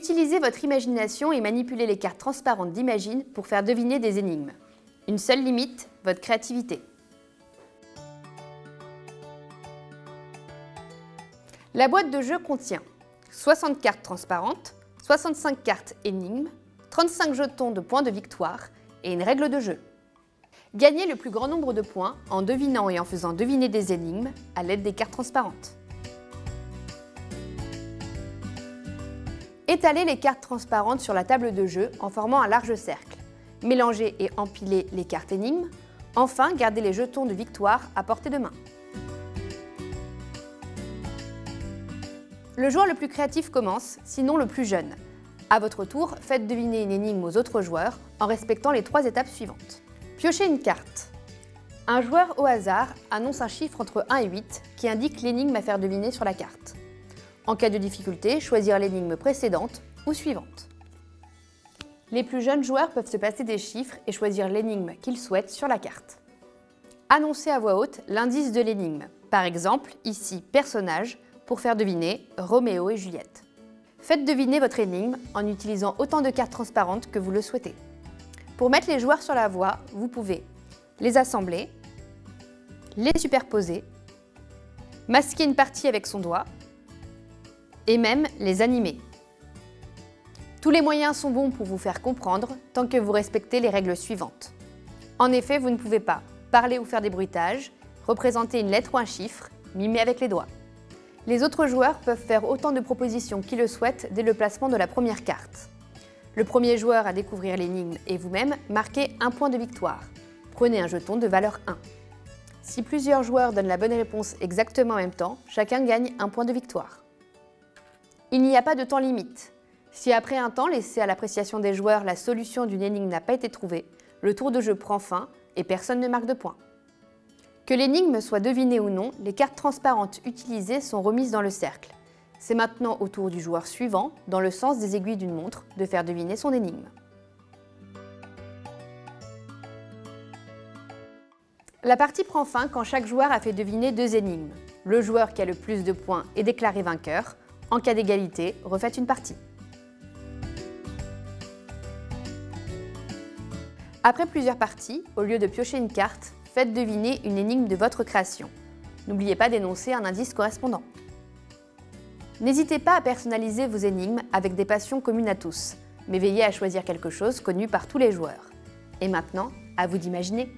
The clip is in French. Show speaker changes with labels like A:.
A: Utilisez votre imagination et manipulez les cartes transparentes d'Imagine pour faire deviner des énigmes. Une seule limite, votre créativité. La boîte de jeu contient 60 cartes transparentes, 65 cartes énigmes, 35 jetons de points de victoire et une règle de jeu. Gagnez le plus grand nombre de points en devinant et en faisant deviner des énigmes à l'aide des cartes transparentes. Étalez les cartes transparentes sur la table de jeu en formant un large cercle. Mélangez et empilez les cartes énigmes. Enfin, gardez les jetons de victoire à portée de main. Le joueur le plus créatif commence, sinon le plus jeune. À votre tour, faites deviner une énigme aux autres joueurs en respectant les 3 étapes suivantes. Piochez une carte. Un joueur au hasard annonce un chiffre entre 1 et 8 qui indique l'énigme à faire deviner sur la carte. En cas de difficulté, choisir l'énigme précédente ou suivante. Les plus jeunes joueurs peuvent se passer des chiffres et choisir l'énigme qu'ils souhaitent sur la carte. Annoncez à voix haute l'indice de l'énigme. Par exemple, ici personnage, pour faire deviner Roméo et Juliette. Faites deviner votre énigme en utilisant autant de cartes transparentes que vous le souhaitez. Pour mettre les joueurs sur la voie, vous pouvez les assembler, les superposer, masquer une partie avec son doigt et même les animer. Tous les moyens sont bons pour vous faire comprendre tant que vous respectez les règles suivantes. En effet, vous ne pouvez pas parler ou faire des bruitages, représenter une lettre ou un chiffre, mimer avec les doigts. Les autres joueurs peuvent faire autant de propositions qu'ils le souhaitent dès le placement de la première carte. Le premier joueur à découvrir l'énigme et vous-même marquez un point de victoire. Prenez un jeton de valeur 1. Si plusieurs joueurs donnent la bonne réponse exactement en même temps, chacun gagne un point de victoire. Il n'y a pas de temps limite. Si après un temps laissé à l'appréciation des joueurs, la solution d'une énigme n'a pas été trouvée, le tour de jeu prend fin et personne ne marque de points. Que l'énigme soit devinée ou non, les cartes transparentes utilisées sont remises dans le cercle. C'est maintenant au tour du joueur suivant, dans le sens des aiguilles d'une montre, de faire deviner son énigme. La partie prend fin quand chaque joueur a fait deviner 2 énigmes. Le joueur qui a le plus de points est déclaré vainqueur. En cas d'égalité, refaites une partie. Après plusieurs parties, au lieu de piocher une carte, faites deviner une énigme de votre création. N'oubliez pas d'énoncer un indice correspondant. N'hésitez pas à personnaliser vos énigmes avec des passions communes à tous, mais veillez à choisir quelque chose connu par tous les joueurs. Et maintenant, à vous d'imaginer.